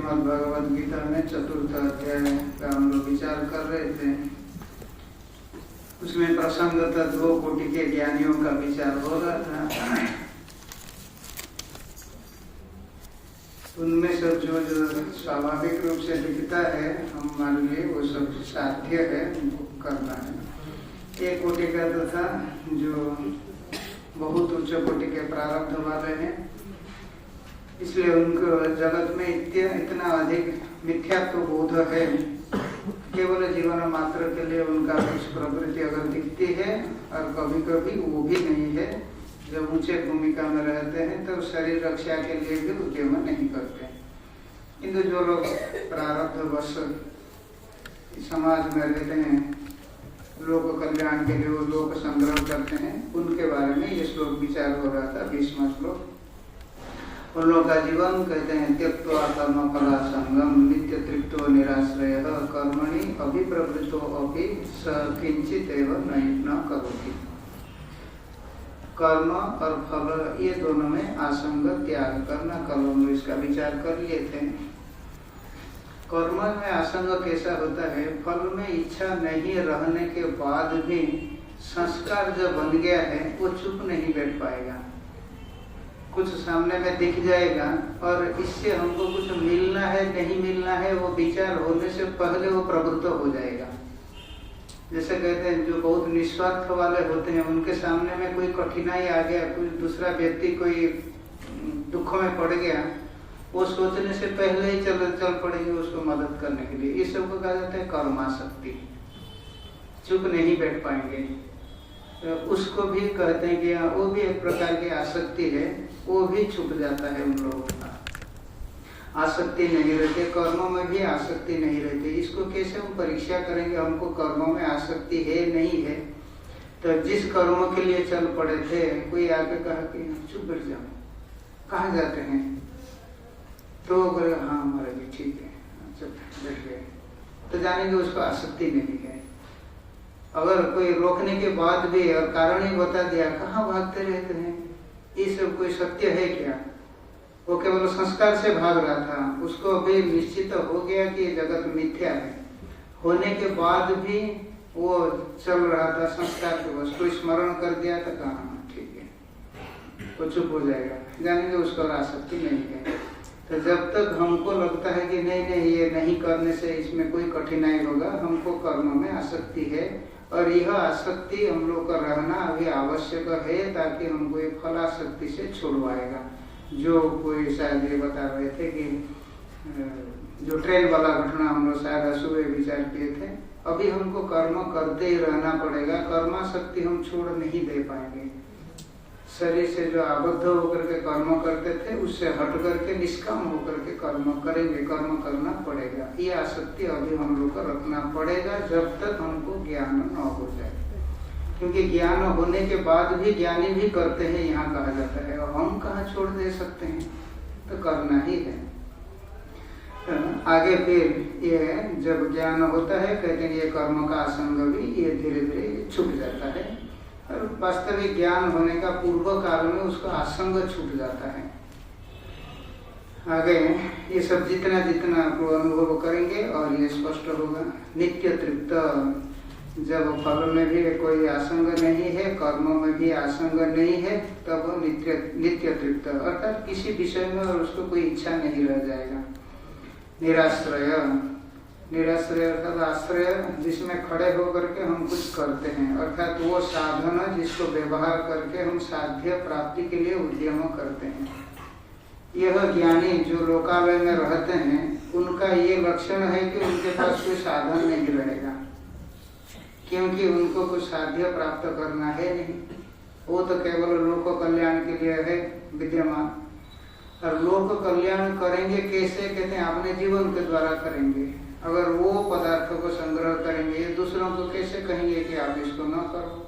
श्रीमद् भगवद गीता में 4th अध्याय का हम लोग विचार कर रहे थे। उसमें प्रसंगतः 2 कोटि के ज्ञानियों का विचार हो रहा था। उनमें सब जो स्वाभाविक रूप से दिखता है हमारे लिए वो सब साध्य है, करना है। एक कोटि का तो था जो बहुत उच्च कोटि के प्रारब्ध वाले हैं, इसलिए उनको जगत में इतना अधिक मिथ्यात्व बोध है। केवल जीवन मात्र के लिए उनका कुछ प्रवृत्ति अगर दिखती है और कभी कभी वो भी नहीं है। जब ऊंचे भूमिका में रहते हैं तो शरीर रक्षा के लिए भी उद्यम नहीं करते। किंतु जो लोग प्रारब्धवश समाज में रहते हैं, लोक कल्याण के लिए वो लोक संग्रह करते हैं, उनके बारे में ये श्लोक विचार हो रहा था। 20वां श्लोक। उन लोगों का जीवन कहते हैं त्यक्त्वा कर्म फला संगम नित्य तृप्तो निराश्रय कर्मणि अभिप्रवृत्तो अपि स किंचित एवं न करोति। कर्म और फल ये दोनों में आसंग त्याग करना। कल हम इसका विचार कर लिए थे। कर्म में आसंग कैसा होता है? फल में इच्छा नहीं रहने के बाद भी संस्कार जो बन गया है वो चुप नहीं बैठ पाएगा। कुछ सामने में दिख जाएगा और इससे हमको कुछ मिलना है नहीं मिलना है, वो विचार होने से पहले वो प्रवृत्त हो जाएगा। जैसे कहते हैं जो बहुत निस्वार्थ वाले होते हैं, उनके सामने में कोई कठिनाई आ गया, कोई दूसरा व्यक्ति कोई दुख में पड़ गया, वो सोचने से पहले ही चल पड़ेंगे उसको मदद करने के लिए। इस सबको कहा जाता है कर्मासक्ति। चुप नहीं बैठ पाएंगे। तो उसको भी कहते हैं कि वो भी एक प्रकार की आसक्ति है, वो भी छुप जाता है उन लोगों का। आसक्ति नहीं रहती, कर्मों में भी आसक्ति नहीं रहती। इसको कैसे हम परीक्षा करेंगे हमको कर्मों में आसक्ति है नहीं है? तो जिस कर्मों के लिए चल पड़े थे, कोई आके कहा कि चुप बैठ जाओ, कहाँ जाते हैं? तो बोले हाँ हमारा भी ठीक है, चुप बैठ गए, तो जानेंगे उसको आसक्ति नहीं है। अगर कोई रोकने के बाद भी और कारण ही बता दिया, कहाँ भागते रहते हैं, ये सब कोई सत्य है क्या? वो केवल संस्कार से भाग रहा था, उसको अभी निश्चित हो गया कि जगत मिथ्या है। होने के बाद भी वो चल रहा था संस्कार के बस। कोई स्मरण कर दिया तो कहाँ ठीक है, वो चुप हो जाएगा, जानेंगे उसको आसक्ति नहीं है। तो जब तक हमको लगता है कि नहीं ये नहीं करने से इसमें कोई कठिनाई होगा, हमको कर्म में आसक्ति है और यह आसक्ति हम लोग का रहना अभी आवश्यक है, ताकि हमको ये फलासक्ति से छुड़वाएगा। जो कोई शायद ये बता रहे थे कि जो ट्रेन वाला घटना हम लोग शायद सुबह विचार किए थे, अभी हमको कर्म करते ही रहना पड़ेगा। कर्माशक्ति हम छोड़ नहीं दे पाएंगे। शरीर से जो आबद्ध होकर के कर्म करते थे, उससे हट करके निष्काम होकर के कर्म करेंगे, कर्म करना पड़ेगा। ये आसक्ति अभी हम लोग को रखना पड़ेगा जब तक हमको ज्ञान न हो जाए। क्योंकि ज्ञान होने के बाद भी ज्ञानी भी करते हैं, यहाँ कहा जाता है, और हम कहाँ छोड़ दे सकते हैं, तो करना ही है। आगे फिर ये जब ज्ञान होता है, कहते हैं ये कर्म का आसंग भी ये धीरे धीरे छूट जाता है। और वास्तविक ज्ञान होने का पूर्व काल में उसका आसंग छूट जाता है। आगे ये सब जितना जितना अनुभव करेंगे और ये स्पष्ट होगा। नित्य तृप्त, जब फल में भी कोई आसंग नहीं है, कर्मों में भी आसंग नहीं है, तब नित्य तृप्त, अर्थात किसी विषय में और उसको कोई इच्छा नहीं रह जाएगा। निराश्रय, निराश्रय अर्थात आश्रय जिसमें खड़े होकर के हम कुछ करते हैं, अर्थात वो साधन जिसको व्यवहार करके हम साध्य प्राप्ति के लिए उद्यम करते हैं। यह ज्ञानी जो लोकालय में रहते हैं, उनका ये लक्षण है कि उनके पास कोई साधन नहीं रहेगा, क्योंकि उनको कुछ साध्य प्राप्त करना है नहीं। वो तो केवल लोक कल्याण के लिए है विद्यमान। और लोक कल्याण करेंगे कैसे? कहते हैं अपने जीवन के द्वारा करेंगे। अगर वो पदार्थों को संग्रह करेंगे, ये दूसरों को कैसे कहेंगे कि आप इसको न करो?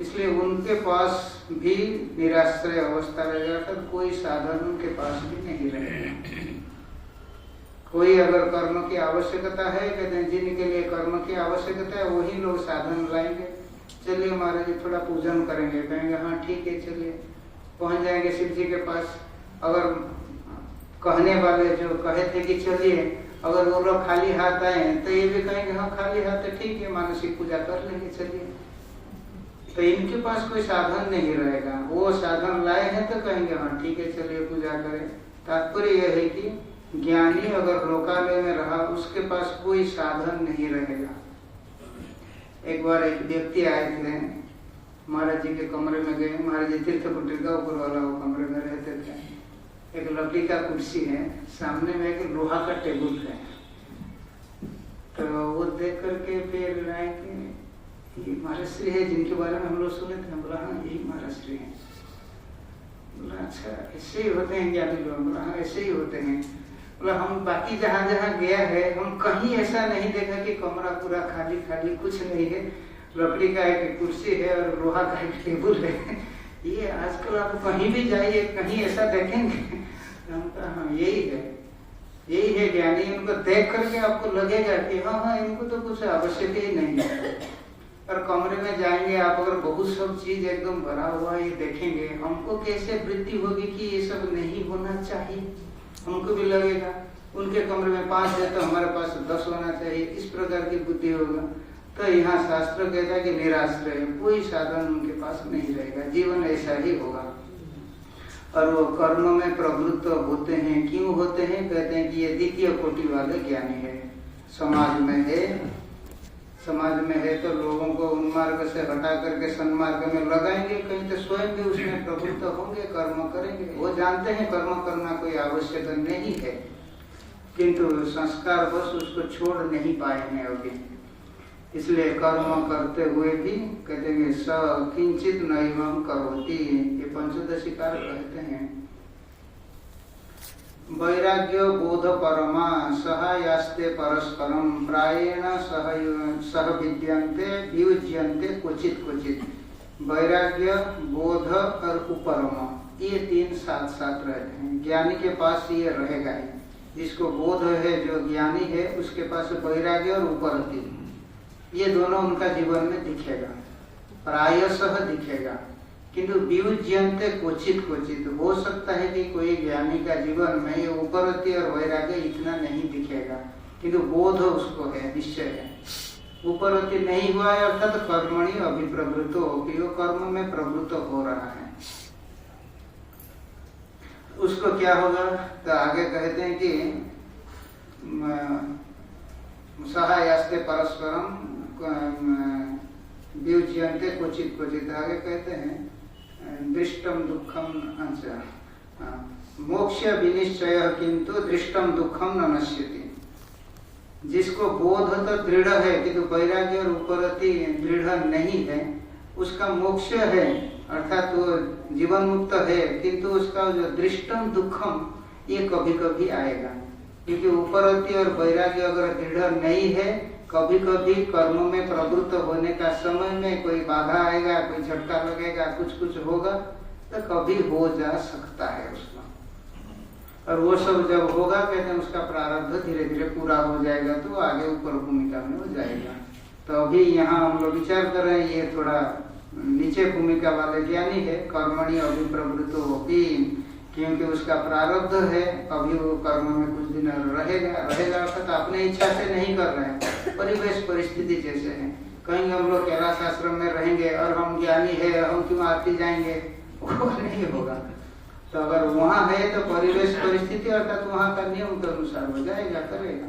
इसलिए उनके पास भी निराश्रय अवस्था रहेगा, अर्थात कोई साधन उनके पास भी नहीं रहेगा। कोई अगर कर्म की आवश्यकता है, कहते हैं जिनके लिए कर्म की आवश्यकता है वही लोग साधन लाएंगे। चलिए महाराज जी थोड़ा पूजन करेंगे, कहेंगे हाँ ठीक है चलिए, पहुंच जाएंगे शिव जी के पास। अगर कहने वाले जो कहे थे कि चलिए, अगर वो लोग खाली हाथ आए तो ये भी कहेंगे हाँ खाली हाथ है, ठीक है, मानसिक पूजा कर लेंगे, चलिए। तो इनके पास कोई साधन नहीं रहेगा। वो साधन लाए हैं तो कहेंगे हाँ ठीक है, चलिए पूजा करें। तात्पर्य यह है कि ज्ञानी अगर लोकालय में रहा, उसके पास कोई साधन नहीं रहेगा। एक बार एक व्यक्ति आए थे, महाराज जी के कमरे में गए। महाराज जी तीर्थ कुटीर का ऊपर वाला वो कमरे में रहते थे। एक लकड़ी का कुर्सी है, सामने में एक लोहा का टेबल है। तो वो देख करके फिर आए कि ये महाराज श्री है जिनके बारे में हम लोग सुने थे। बोला हाँ यही महाराज श्री है। बोला अच्छा ऐसे ही होते हैं ज्ञानी लोग? बोला हाँ ऐसे ही होते हैं। बोला हम बाकी जहाँ जहाँ गया है हम कहीं ऐसा नहीं देखा कि कमरा पूरा खाली खाली, कुछ नहीं है, लकड़ी का एक कुर्सी है और लोहा का एक टेबल है। ये आजकल आप कहीं भी जाइए कहीं ऐसा देखेंगे? हम कहा हाँ यही है, यही है ज्ञानी। उनको देख करके आपको लगेगा कि हाँ हाँ इनको तो कुछ आवश्यक ही नहीं है। और कमरे में जाएंगे आप, अगर बहुत सब चीज एकदम भरा हुआ ये देखेंगे, हमको कैसे वृत्ति होगी कि ये सब नहीं होना चाहिए? हमको भी लगेगा उनके कमरे में 5 है तो हमारे पास 10 होना चाहिए, इस प्रकार की बुद्धि होगा। तो यहाँ शास्त्र कहता है कि निराश्रय है, कोई साधन उनके पास नहीं रहेगा, जीवन ऐसा ही होगा। और वो कर्म में प्रवृत्त होते हैं। क्यों होते हैं? कहते हैं कि ये द्वितीय कोटि वाले ज्ञानी है। समाज में है तो लोगों को उन्मार्ग से हटा करके सन्मार्ग में लगाएंगे, कहीं तो स्वयं भी उसमें प्रवृत्त होंगे, कर्म करेंगे। वो जानते हैं कर्म करना कोई आवश्यक नहीं है, किंतु संस्कार बस उसको छोड़ नहीं पाए हैं अभी। इसलिए कर्म करते हुए भी कहते हैं स किंचित नैवं करोति। ये पंचदशीकार कहते हैं वैराग्य बोध परमा सहायास्ते परस्परम प्रायेण सह विद्यन्ते वियुज्यन्ते क्वचित क्वचित। वैराग्य, बोध और उपरमा, ये 3 साथ साथ रहते हैं। ज्ञानी के पास ये रहेगा ही। जिसको बोध है, जो ज्ञानी है, उसके पास वैराग्य और उपरति, ये दोनों उनका जीवन में दिखेगा, प्रायशः दिखेगा। किंतु वियुज्यन्ते क्वचित क्वचित, हो सकता है कि कोई ज्ञानी का जीवन में ये उपरति और वैराग्य इतना नहीं दिखेगा, किंतु बोध उसको है, निश्चय है। उपरति नहीं हुआ है अर्थात कर्मणि अभिप्रवृत्तो, कि वो कर्म में प्रवृत्त हो रहा है। उसको क्या होगा? तो आगे कहते हैं कि सहायास्ते परस्परम वियुज्यन्ते क्वचित क्वचित। आगे कहते हैं दृष्टम दुखम, अच्छा मोक्ष विनिश्चय किंतु दृष्टम दुखम न नश्यति। जिसको बोध तो दृढ़ है किंतु वैराग्य और उपरति दृढ़ नहीं है, उसका मोक्ष है अर्थात वो जीवन मुक्त है, किंतु उसका जो दृष्टम दुखम ये कभी कभी आएगा। क्योंकि उपरति और वैराग्य अगर दृढ़ नहीं है, कभी कभी कर्म में प्रवृत्त होने का समय में कोई बाधा आएगा, कोई झटका लगेगा, कुछ होगा, तो कभी हो जा सकता है उसमें। और वो सब जब होगा, कहते हैं उसका प्रारब्ध धीरे धीरे पूरा हो जाएगा तो आगे ऊपर भूमिका में हो जाएगा। तो अभी यहाँ हम लोग विचार कर रहे हैं, ये थोड़ा नीचे भूमिका वाले ज्ञानी है, कर्मणि अभिप्रवृत्तो होती, क्योंकि उसका प्रारब्ध है, अभी वो कर्म में कुछ दिन रहेगा अर्थात अपने इच्छा से नहीं कर रहे हैं, परिवेश परिस्थिति जैसे है। कहीं हम लोग कैलाश आश्रम में रहेंगे और हम ज्ञानी है, हम क्यों आरती जाएंगे? वो नहीं होगा। तो अगर वहाँ है तो परिवेश परिस्थिति अर्थात वहाँ का नियम के अनुसार हो जाएगा, करेगा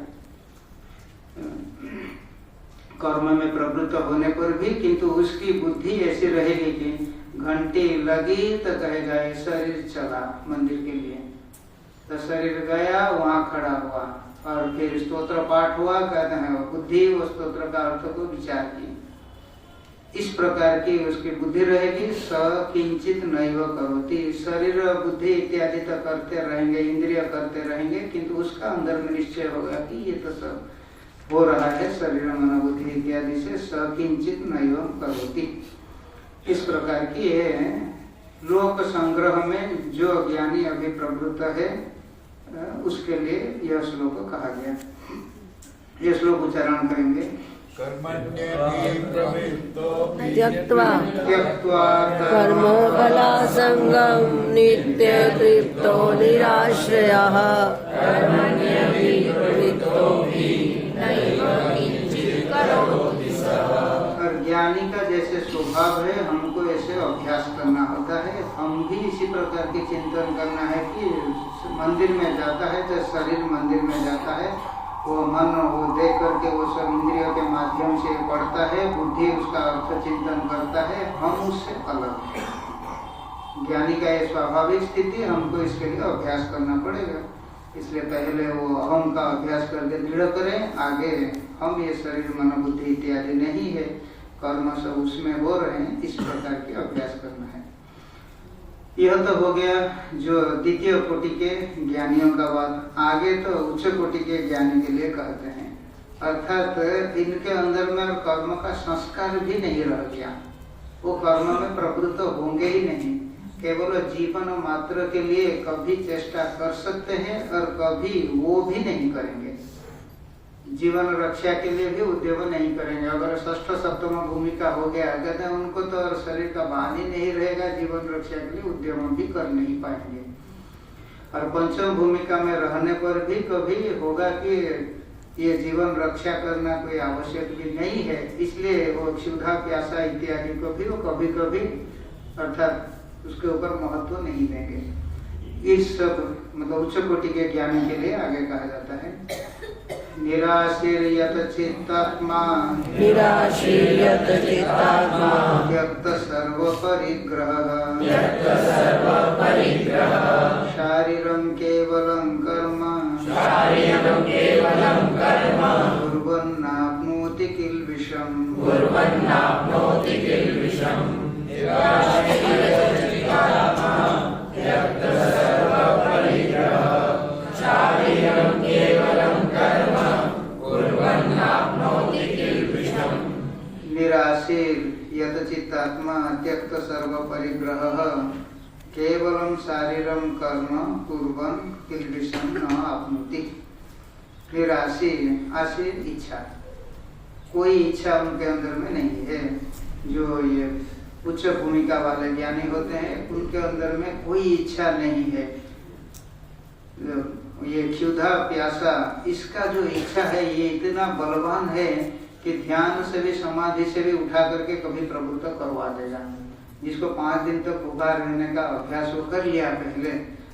कर्म में प्रवृत्त होने पर भी। किंतु उसकी बुद्धि ऐसी रहेगी कि घंटी लगी तो कहेगा ये शरीर चला मंदिर के लिए, तो शरीर गया वहाँ खड़ा हुआ, और फिर स्तोत्र पाठ हुआ, कहते हैं बुद्धि वो स्तोत्र का अर्थ को विचार की। इस प्रकार की उसकी बुद्धि रहेगी। स किंचित नैव करोति, शरीर बुद्धि इत्यादि तो करते रहेंगे, इंद्रिय करते रहेंगे, किंतु उसका अंदर में निश्चय होगा कि ये तो सब हो रहा है शरीर मन बुद्धि इत्यादि से। स किंचित नैव करोति, इस प्रकार की है। लोक संग्रह में जो ज्ञानी अभी प्रवृत्त है उसके लिए यह श्लोक कहा गया। यह श्लोक उच्चारण करेंगे। कर्मण्येति प्रवृत्तोऽपि त्यक्त्वा कर्मफलासंगं नित्यतृप्तो निराश्रयः और ज्ञानी का जैसे स्वभाव है, हमको ऐसे अभ्यास करना होता है। हम भी इसी प्रकार की चिंतन करना है कि मंदिर में जाता है तो शरीर मंदिर में जाता है, वो मन वो देख करके वो सब इंद्रियों के माध्यम से पढ़ता है, बुद्धि उसका अर्थ चिंतन करता है, हम उससे अलग है। ज्ञानी का ये स्वाभाविक स्थिति, हमको इसके लिए अभ्यास करना पड़ेगा। इसलिए पहले वो अहम का अभ्यास करके दृढ़ करें, आगे हम ये शरीर मन बुद्धि इत्यादि नहीं है, कर्म सब उसमें हो रहे हैं, इस प्रकार के अभ्यास करना है। यह तो हो गया जो द्वितीय कोटि के ज्ञानियों का बात। आगे तो उच्च कोटि के ज्ञानी के लिए कहते हैं, अर्थात इनके अंदर में कर्म का संस्कार भी नहीं रह गया, वो कर्म में प्रवृत्त होंगे ही नहीं, केवल जीवन मात्र के लिए कभी चेष्टा कर सकते हैं और कभी वो भी नहीं करेंगे। जीवन रक्षा के लिए भी उद्यम नहीं करेंगे। अगर षष्ठ सप्तम भूमिका हो गया, कहते हैं उनको तो और शरीर का भान ही नहीं रहेगा, जीवन रक्षा के लिए उद्यम भी कर नहीं पाएंगे। और पंचम भूमिका में रहने पर भी कभी होगा कि ये जीवन रक्षा करना कोई आवश्यक भी नहीं है, इसलिए वो क्षुधा प्यासा इत्यादि को भी वो कभी कभी अर्थात उसके ऊपर महत्व नहीं देंगे। इस सब मतलब उच्च कोटि के ज्ञानी के लिए आगे कहा जाता है, निराशीर्यत चित्तात्मा त्यक्त सर्व परिग्रह शारीरं केवलं कर्म कुर्वन्नाप्नोति किल्बिषम्। निराशीर यत चित्तात्मा त्यक्त सर्व परिग्रह केवलम शारीरम कर्म कुर्वन् किल्बिषम् न आप्नोति। निराशीर, आशीर इच्छा, कोई इच्छा उनके अंदर में नहीं है। जो ये उच्च भूमिका वाले ज्ञानी होते हैं उनके अंदर में कोई इच्छा नहीं है। ये क्षुधा प्यासा, इसका जो इच्छा है ये इतना बलवान है कि ध्यान से भी समाधि से भी उठा करके कभी प्रवृत्त करवा देगा। जिसको 5 दिन तक भूखा रहने का अभ्यास वो कर लिया पहले,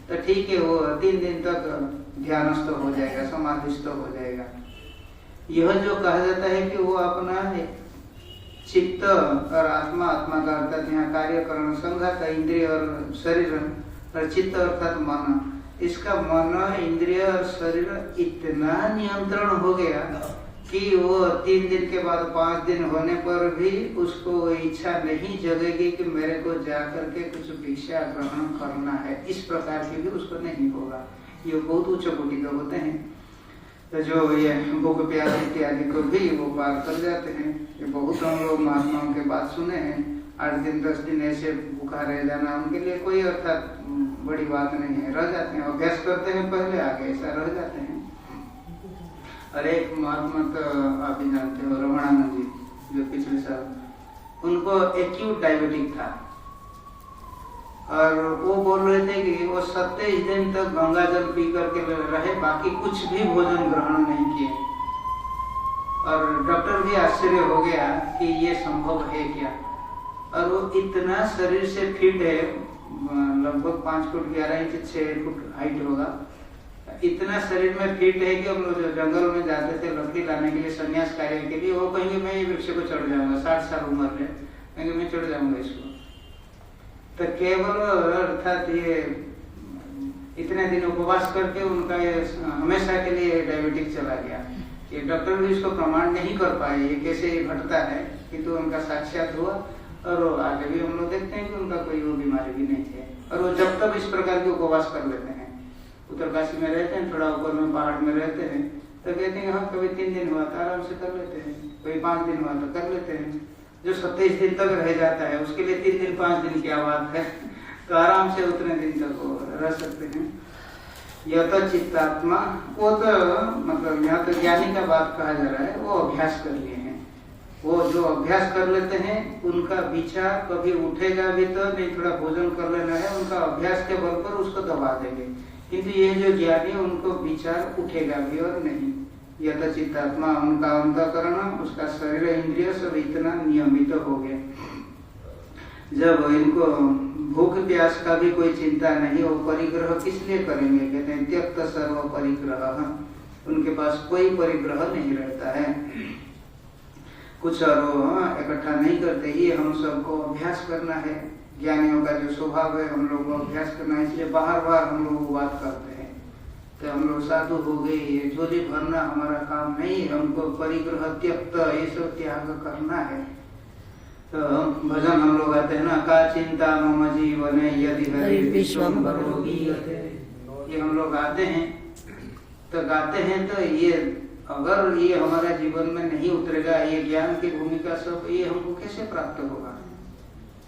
तो ठीक है, वो 3 दिन तक ध्यानस्थ हो जाएगा, समाधिस्थ हो जाएगा। यह जो कहा जाता है कि वो अपना चित्त और आत्मा, आत्मा का अर्थात यहाँ कार्यकरण संघात इंद्रिय और शरीर, और चित्त अर्थात मन, इसका मन इंद्रिय और शरीर इतना नियंत्रण हो गया कि वो 3 दिन के बाद 5 दिन होने पर भी उसको इच्छा नहीं जगेगी कि मेरे को जा करके कुछ भिक्षा ग्रहण करना है, इस प्रकार की भी उसको नहीं होगा। ये बहुत उच्च कोटि के होते हैं। तो जो ये भूख प्यास इत्यादि को भी वो पार कर जाते हैं। ये बहुत हम लोग महात्माओं के बात सुने हैं, 8 दिन 10 दिन ऐसे भूखा रह जाना उनके लिए कोई अर्थात बड़ी बात नहीं है, रह जाते हैं, अभ्यास करते हैं पहले, आगे ऐसा रह जाते हैं। और एक महात्मा तो आप ही जानते हो, रमणानंद जी, जो पिछले साल, उनको एक्यूट डायबिटिक था और वो बोल रहे थे कि वो 27 दिन तक गंगा जल पी करके रहे, बाकी कुछ भी भोजन ग्रहण नहीं किए। और डॉक्टर भी आश्चर्य हो गया कि ये संभव है क्या। और वो इतना शरीर से फिट है, लगभग 5 फुट 11 इंच 6 फुट हाइट होगा, इतना शरीर में फिट है कि हम लोग जो जंगल में जाते थे लकड़ी लाने के लिए, संन्यास कार्य के लिए, वो कहेंगे मैं ये वृक्ष को चढ़ जाऊंगा, 60 साल उम्र में कहेंगे मैं चढ़ जाऊंगा इसको। तो केवल अर्थात ये इतने दिन उपवास करके उनका ये हमेशा के लिए डायबिटिक चला गया। ये डॉक्टर भी इसको प्रमाण नहीं कर पाए ये कैसे घटता है, किंतु उनका साक्षात हुआ। और आगे भी हम लोग देखते हैं कि उनका कोई वो बीमारी भी नहीं है। और वो जब तक इस प्रकार के उपवास कर लेते हैं, उत्तरकाशी में रहते हैं, थोड़ा ऊपर में पहाड़ में रहते हैं, तो कहते हैं हाँ कभी 3 दिन हुआ तो आराम से कर लेते हैं, कोई 5 दिन हुआ तो कर लेते हैं। जो 27 दिन तक रह जाता है उसके लिए 3 दिन 5 दिन क्या बात है, तो आराम से उतने दिन तक वो रह सकते हैं। यह तो चित्तात्मा, वो तो मतलब यहाँ तो ज्ञानी का बात कहा जा रहा है, वो अभ्यास कर लिए हैं। वो जो अभ्यास कर लेते हैं उनका विचार कभी उठेगा भी तो नहीं, थोड़ा भोजन कर लेना है, उनका अभ्यास के बल पर उसको दबा देंगे। किंतु ये जो ज्ञानी उनको विचार उठेगा भी और नहीं। यथा चित्तात्मा उनका अंतःकरण, उसका शरीर इंद्रिय सब इतना नियमित हो गया, जब इनको भूख प्यास का भी कोई चिंता नहीं, वो परिग्रह किस लिए करेंगे? कहते हैं त्यक्त सर्व परिग्रह, उनके पास कोई परिग्रह नहीं रहता है, कुछ और इकट्ठा नहीं करते। ये हम सबको अभ्यास करना है, ज्ञानियों का जो स्वभाव है हम लोग को अभ्यास करना है, इसलिए बाहर बाहर हम लोग बात करते हैं। तो हम लोग साधु हो गए, ये झोली भरना हमारा काम नहीं है, हमको परिग्रह त्यक्त ये सब त्याग करना है। तो भजन हम लोग आते हैं ना, का चिंता मम जीवने यदि हरि विश्वम्भरो गीयते, ये हम लोग आते हैं तो गाते हैं। तो ये अगर ये हमारा जीवन में नहीं उतरेगा, ये ज्ञान की भूमिका सब, ये हमको कैसे प्राप्त होगा?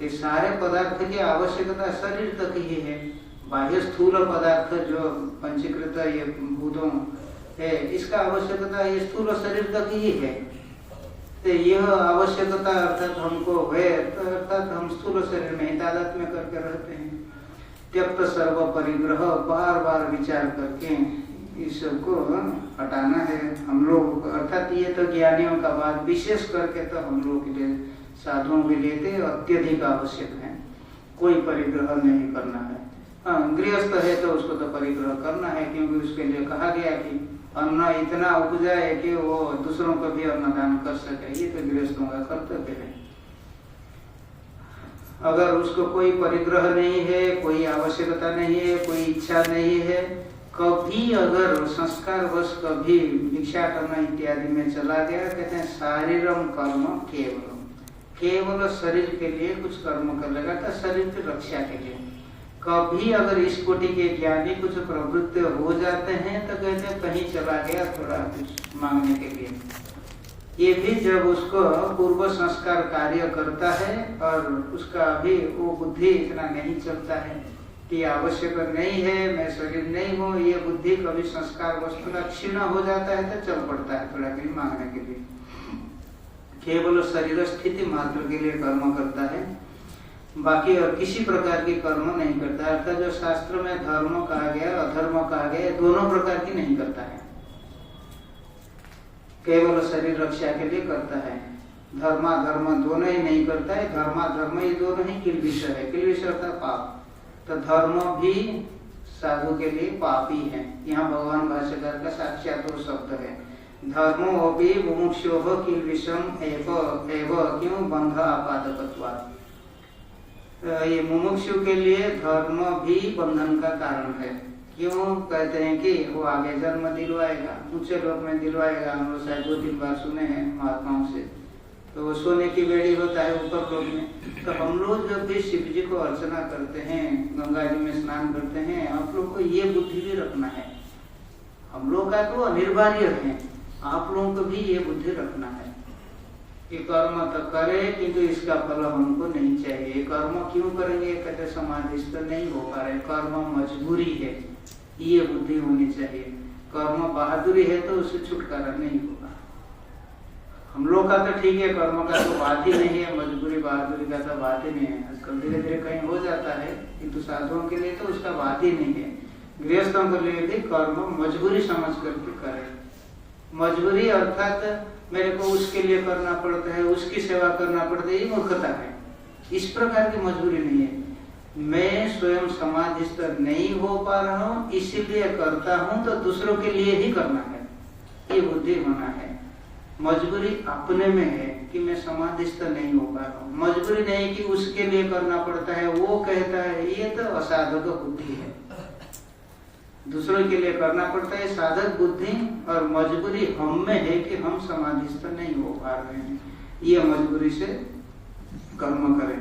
ये सारे पदार्थ की आवश्यकता शरीर तक ही है। बाह्य स्थूल पदार्थ जो पंचीकृत ये भूतों है, इसका आवश्यकता ये स्थूल शरीर तक ही है। तो यह आवश्यकता अर्थात हमको है, तो अर्थात हम स्थूल शरीर में ही तादात्म्य करके रहते हैं। त्यक्त सर्व परिग्रह, बार बार विचार करके इस सबको हटाना है हम लोग। अर्थात ये तो ज्ञानियों का बात, विशेष करके तो हम लोग के लिए, साधुओं के लिए तो अत्यधिक आवश्यक है, कोई परिग्रह नहीं करना है। हाँ, गृहस्थ है तो उसको तो परिग्रह करना है, क्योंकि उसके लिए कहा गया कि अन्न इतना उपजाए कि वो दूसरों को भी अन्नदान कर सके, ये तो गृहस्थों का कर्तव्य है। अगर उसको कोई परिग्रह नहीं है, कोई आवश्यकता नहीं है, कोई इच्छा नहीं है, कभी अगर संस्कार वश कभी भिक्षाटन इत्यादि में चला गया, कहते हैं शारीरम कर्म केवल शरीर के लिए कुछ कर्म कर लेगा, तो शरीर की रक्षा के लिए। कभी अगर इस कोटि के ज्ञानी कुछ प्रवृत्त हो जाते हैं तो कहते हैं कहीं चला गया थोड़ा कुछ मांगने के लिए, ये भी जब उसको पूर्व संस्कार कार्य करता है और उसका भी वो बुद्धि इतना नहीं चलता है कि आवश्यक नहीं है, मैं शरीर नहीं हूँ, ये बुद्धि कभी संस्कार वस्तु क्षीण हो जाता है तो चल पड़ता है थोड़ा कहीं मांगने के लिए। केवल शरीर स्थिति मात्र के लिए कर्म करता है, बाकी और किसी प्रकार की कर्म नहीं करता। अर्थात जो शास्त्र में धर्म कहा गया अधर्म कहा गया, दोनों प्रकार की नहीं करता है, केवल शरीर रक्षा के लिए करता है। धर्माधर्म दोनों ही नहीं करता है, धर्माधर्म ये दोनों ही किलबिष है। किलबिष अर्थात पाप, तो धर्म भी साधु के लिए पाप ही है। यहाँ भगवान भाष्यकार का साक्षात शब्द है, धर्मो अपि मुमुक्षोः किलबिषम एव क्यों बंध आपादकत्वात्। ये मुमुक्षु के लिए धर्म भी बंधन का कारण है। क्यों कहते हैं कि वो आगे जन्म दिलवाएगा, ऊंचे लोक में दिलवाएगा। हम लोग शायद 2-3 बार सुने हैं महात्माओं से, तो वो सोने की बेड़ी होता है ऊपर लोक में। तो हम लोग जब भी शिव जी को अर्चना करते हैं, गंगा जी में स्नान करते हैं, आप लोग को ये बुद्धि भी रखना है। हम लोग का तो अनिवार्य है, आप लोगों को भी ये बुद्धि रखना है कि कर्म तो करे किंतु इसका फल हमको नहीं चाहिए। कर्म क्यों करेंगे? कहते समाधिस्थ नहीं हो पा रहे, कर्म मजबूरी है, ये बुद्धि होनी चाहिए। कर्म बहादुरी है तो उससे छुटकारा नहीं होगा। हम लोग का तो ठीक है, कर्म का तो बात ही नहीं है, मजबूरी बहादुरी का तो बात ही नहीं है। आजकल धीरे धीरे कहीं हो जाता है, किंतु साधुओं के लिए तो उसका बात ही नहीं है। गृहस्थों के लिए भी कर्म मजबूरी समझ करके करे। मजबूरी अर्थात मेरे को उसके लिए करना पड़ता है, उसकी सेवा करना पड़ता है, ये मूर्खता है। इस प्रकार की मजबूरी नहीं है। मैं स्वयं समाधिस्थ नहीं हो पा रहा हूँ इसीलिए करता हूँ, तो दूसरों के लिए ही करना है, ये बुद्धि होना है। मजबूरी अपने में है कि मैं समाधिस्थ नहीं हो पा रहा हूँ, मजबूरी नहीं कि उसके लिए करना पड़ता है, वो कहता है, ये तो असाधक बुद्धि है। दूसरों के लिए करना पड़ता है साधक बुद्धि, और मजबूरी हम में है कि हम समाधिस्थ नहीं हो पा रहे हैं, ये मजबूरी से कर्म करें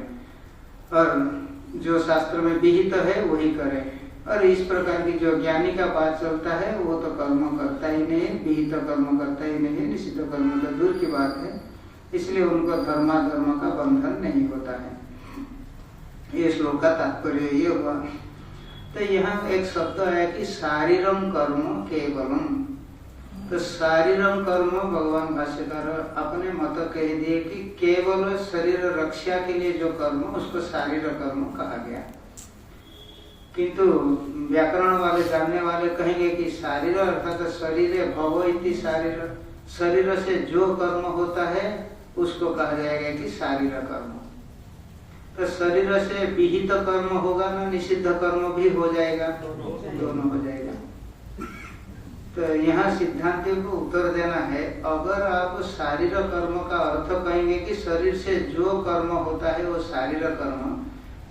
और जो शास्त्र में विहित है वही करें। और इस प्रकार की जो ज्ञानी का बात चलता है वो तो कर्म करता ही नहीं, विहित कर्म करता ही नहीं, निषिद्ध कर्म तो दूर की बात है, इसलिए उनको धर्माधर्म का बंधन नहीं होता है। ये श्लोक का तात्पर्य ये हुआ। तो यहाँ एक शब्द है कि शारीरम कर्म केवलम, तो शारीरम कर्म भगवान भाष्यकार अपने मत कह दिए कि केवल शरीर रक्षा के लिए जो कर्म उसको शारीर कर्म कहा गया। किंतु व्याकरण वाले जानने वाले कहेंगे कि शारीर अर्थात शरीर भव इति शारीर, शरीर से जो कर्म होता है उसको कहा जाएगा कि शारीर कर्म। तो शरीर से विहित कर्म होगा ना निषिद्ध कर्म भी हो जाएगा, दोनों हो जाएगा। तो यहाँ सिद्धांत को उत्तर देना है, अगर आप शारीर कर्म का अर्थ कहेंगे कि शरीर से जो कर्म होता है वो शारीर कर्म,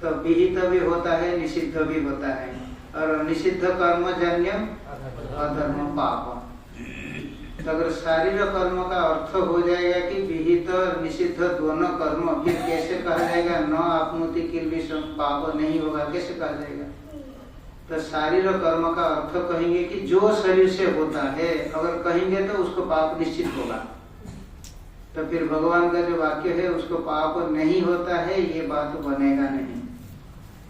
तो विहित भी होता है निषिद्ध भी होता है, और निषिद्ध कर्म जन्य अधर्म पाप। तो अगर शारीर कर्म का अर्थ हो जाएगा कि विहित और निषिद्ध दोनों कर्म, फिर कैसे कहा जाएगा न आपनुति किल्बिषम, पाप नहीं होगा, कैसे कहा जाएगा? तो शारीर कर्म का अर्थ कहेंगे कि जो शरीर से होता है, अगर कहेंगे तो उसको पाप निश्चित होगा। तो फिर भगवान का जो वाक्य है उसको पाप नहीं होता है, ये बात बनेगा नहीं।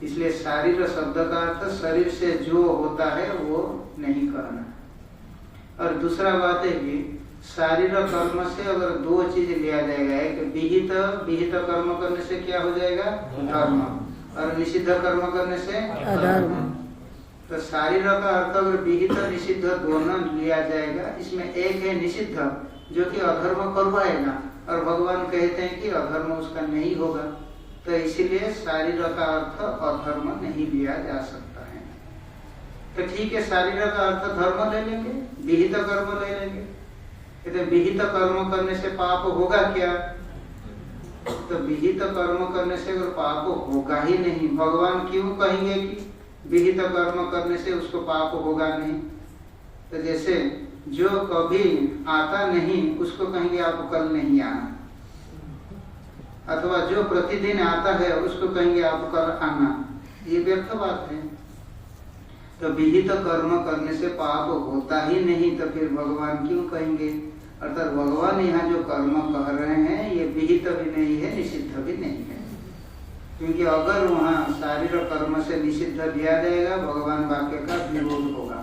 इसलिए शारीर शब्द का अर्थ शरीर से जो होता है वो नहीं करना। और दूसरा बात है कि शारीर कर्म से अगर दो चीज लिया जाएगा, एक विहित कर्म करने से क्या हो जाएगा? धर्म, और निषिद्ध कर्म करने से अधर्म। तो शारीर का अर्थ अगर विहित निषिद्ध दोनों लिया जाएगा, इसमें एक है निषिद्ध जो कि अधर्म करवाएगा, और भगवान कहते हैं कि अधर्म उसका नहीं होगा। तो इसीलिए शारीर का अर्थ अधर्म नहीं लिया जा सकता है। तो ठीक है, शारीर का अर्थ धर्म ले लेंगे, विहित कर्म ले लेंगे। कहते विहित कर्म करने से पाप होगा क्या? तो विहित कर्म करने से अगर पाप होगा ही नहीं, भगवान क्यों कहेंगे कि विहित कर्म करने से उसको पाप होगा नहीं? तो जैसे जो कभी आता नहीं उसको कहेंगे आप कल नहीं आना, अथवा जो प्रतिदिन आता है उसको कहेंगे आप कल आना, ये व्यर्थ बात है। तो विहित कर्म करने से पाप होता ही नहीं, तो फिर भगवान क्यों कहेंगे? अर्थात भगवान यहाँ जो कर्म कह रहे हैं ये विहित भी नहीं है, निषिद्ध भी नहीं है। क्योंकि अगर वहाँ शारीर कर्म से निषिद्ध लिया जाएगा, भगवान वाक्य का विरोध होगा,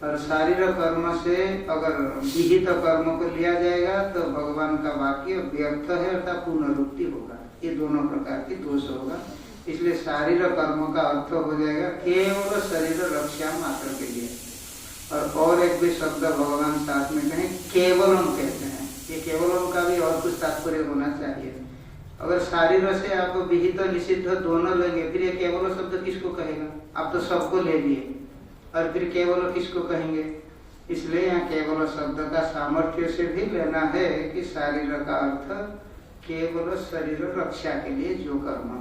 और शारीर कर्म से अगर विहित कर्म को लिया जाएगा तो भगवान का वाक्य व्यर्थ है अर्थात पुनरुक्ति होगा। ये दोनों प्रकार की दोष होगा। इसलिए शारीर कर्म का अर्थ हो जाएगा केवल शरीर रक्षा मात्र के लिए। और एक भी शब्द भगवान साथ में कहें, केवलम कहते हैं। ये केवलम का भी और कुछ तात्पर्य होना चाहिए। अगर शारीर से आप विहित निषिद्ध दोनों लेंगे, फिर ये केवल शब्द किसको कहेगा? आप तो सबको ले लिए, और फिर केवल किसको कहेंगे? इसलिए यहाँ केवल शब्द का सामर्थ्य से भी लेना है कि शारीर का अर्थ केवल शरीर रक्षा के लिए जो कर्म,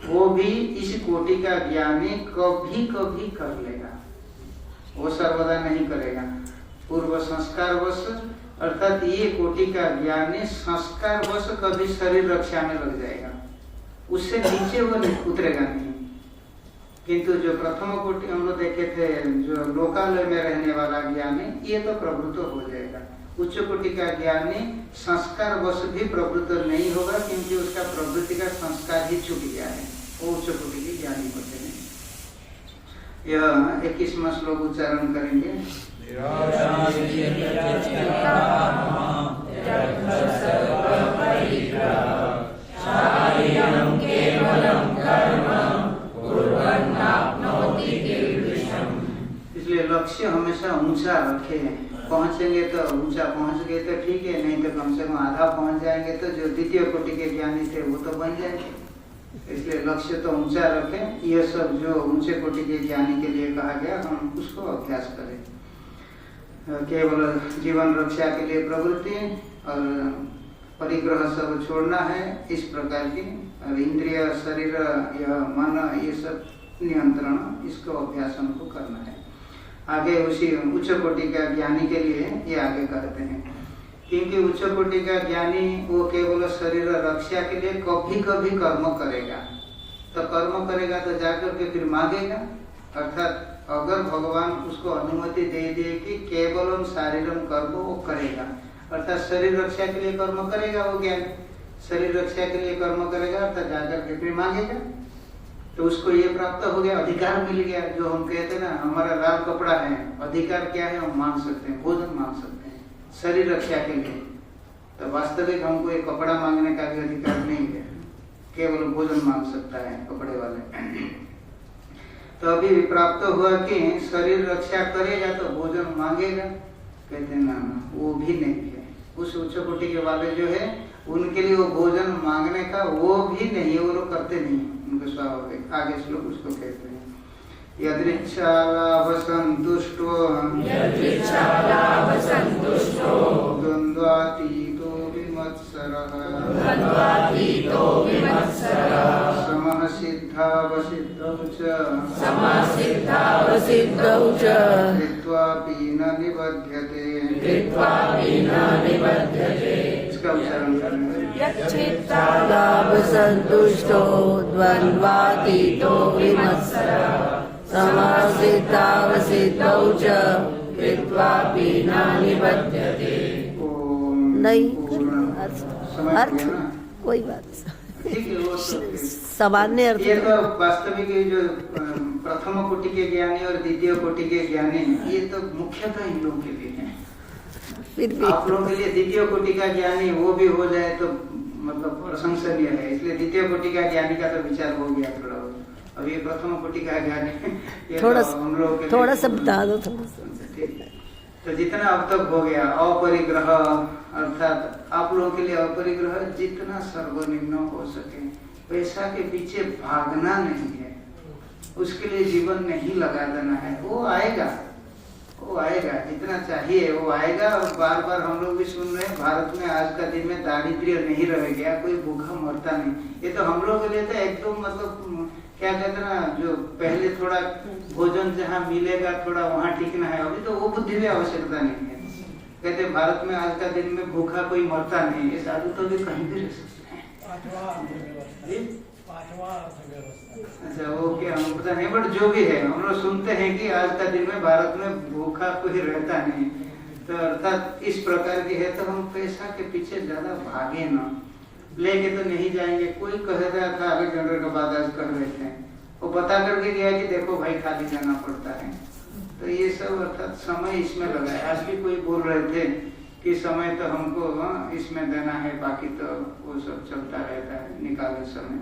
वो भी इस कोटि का ज्ञानी कभी कभी कर लेगा, वो सर्वदा नहीं करेगा। पूर्व संस्कार वश, अर्थात ये कोटि का ज्ञानी संस्कार वश कभी शरीर रक्षा में लग जाएगा, उससे नीचे वो उतरेगा नहीं। किंतु जो प्रथम कोटि हम लोग देखे थे, जो लोकालय में रहने वाला ज्ञानी, ये तो प्रवृत्त हो जाएगा। उच्च कोटि का ज्ञानी संस्कार वश भी प्रवृत्त नहीं होगा, क्योंकि उसका प्रवृत्ति का संस्कार ही छूट गया है, वो उच्च कोटि के ज्ञानी होते हैं। यह 21वां श्लोक उच्चारण करेंगे। इसलिए लक्ष्य हमेशा ऊंचा रखे। पहुंचेंगे तो ऊंचा पहुंच गए तो ठीक है, नहीं तो कम से कम आधा पहुंच जाएंगे तो जो द्वितीय कोटि के ज्ञानी थे वो तो बन जाएंगे। इसलिए लक्ष्य तो ऊंचा रखें। यह सब जो ऊंचे कोटि के ज्ञानी के लिए कहा गया, हम उसको अभ्यास करें। केवल जीवन रक्षा के लिए प्रवृत्ति और परिग्रह सब छोड़ना है, इस प्रकार की। और इंद्रिय, शरीर, यह मन, ये सब नियंत्रण, इसको अभ्यास हमको करना है। आगे उसी उच्च कोटि का ज्ञानी के लिए ये आगे कहते हैं, क्योंकि उच्च कोटि का ज्ञानी वो केवल शरीर रक्षा के लिए कभी कभी कर्म करेगा। तो कर्म करेगा तो जाकर के फिर मांगेगा, अर्थात अगर भगवान उसको अनुमति दे दिए कि केवलम शारीरम कर्म वो करेगा, अर्थात शरीर रक्षा के लिए कर्म करेगा वो ज्ञानी, शरीर रक्षा के लिए कर्म करेगा, अर्थात जाकर के फिर मांगेगा। तो उसको ये प्राप्त हो गया, अधिकार मिल गया। जो हम कहते हैं ना हमारा लाल कपड़ा है, अधिकार क्या है? हम मांग सकते हैं, भोजन मांग सकते हैं शरीर रक्षा के लिए। तो वास्तविक हमको एक कपड़ा मांगने का भी अधिकार नहीं है, केवल भोजन मांग सकता है कपड़े वाले। तो अभी भी प्राप्त हुआ कि शरीर रक्षा करेगा तो भोजन मांगेगा। कहते ना वो भी नहीं है। उस उच्च कोटि के वाले जो है उनके लिए वो भोजन मांगने का वो भी नहीं, वो लोग करते नहीं, उनके स्वाभाविक। आगे श्लोक उसको कहते हैं यदृच्छालाभ संतुष्टो द्वन्द्वातीतो विमत्सरः समः सिद्धावसिद्धौ च कृत्वापि न निबध्यते। इसका उच्चारण करना लाभ संतुष्टो द्वन्द्वातीतो विमत्सरः समासिद्धावसिद्धौ च कृत्वापि न निबध्यते। नहीं अर्थ कोई बात सामान्य अर्थ। ये तो वास्तविक जो प्रथम कोटि के ज्ञानी और द्वितीय कोटि के ज्ञानी ये तो मुख्यतः इन लोगों के लिए है। फिर भी आप लोगों के लिए द्वितीय कोटि का ज्ञानी वो भी हो जाए तो मतलब प्रशंसनीय है। इसलिए द्वितीय कोटि का ज्ञानी का तो विचार हो गया थोड़ा। अब ये प्रथम कोटि का ज्ञानी थोड़ा सा बता दो थोड़ा सा। तो जितना अब तक हो गया अपरिग्रह, अर्थात आप लोगों के लिए अपरिग्रह जितना सर्वनिम्न हो सके, पैसा के पीछे भागना नहीं है, उसके लिए जीवन नहीं लगा देना है। वो आएगा जितना चाहिए वो आएगा। और बार बार हम लोग भी सुन रहे हैं भारत में आज का दिन में दारिद्र्य नहीं रह गया, कोई भूखा मरता नहीं। ये तो हम लोग के लिए तो एकदम मतलब क्या कहते हैं ना, जो पहले थोड़ा भोजन जहाँ मिलेगा थोड़ा वहाँ टिकना है। अभी तो वो बुद्धि में आवश्यकता नहीं है। कहते भारत में आज का दिन में भूखा कोई मरता नहीं। ये साधु तो भी कहीं भी रह सकते हैं। अच्छा वो क्या हमको पता नहीं, बट जो भी है हम लोग सुनते हैं कि आज का दिन में भारत में भूखा कोई रहता नहीं। तो अर्थात इस प्रकार की है। तो हम पैसा के पीछे ज्यादा भागे ना, लेके तो नहीं जाएंगे। कोई कह रहा था अलेक्जेंडर का बाद आज कर रहे थे, वो बता करके गया कि देखो भाई खाली जाना पड़ता है। तो ये सब अर्थात समय इसमें लगा है। आज भी कोई बोल रहे थे कि समय तो हमको इसमें देना है, बाकी तो वो सब चलता रहता है, निकाले समय।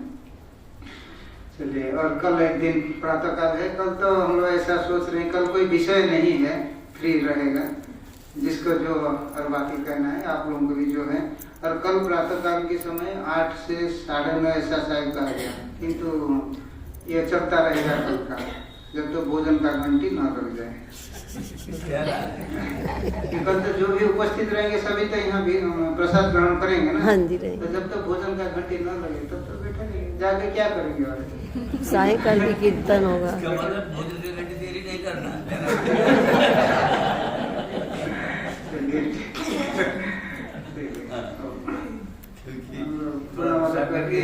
चलिए, और कल एक दिन प्रातः काल है। कल तो हम लोग ऐसा सोच रहे हैं कल कोई विषय नहीं है, फ्री रहेगा जिसको जो और बाकी कहना है आप लोगों को भी जो है। और कल प्रातः काल के समय 8 से 9:30 ऐसा शायद कहा गया, किंतु ये चलता रहेगा कल का, जब तो भोजन का घंटी न लग जाए। कल तो जो भी उपस्थित रहेंगे सभी तो यहाँ भी प्रसाद ग्रहण करेंगे ना। हाँ जी रहेंगे। तो जब तक भोजन का घंटी न लगे तब तो बैठे रहेंगे। जाके क्या करेंगे? और सायंकाल भी कीर्तन होगा। भोजन की घंटी देरी नहीं करना। करके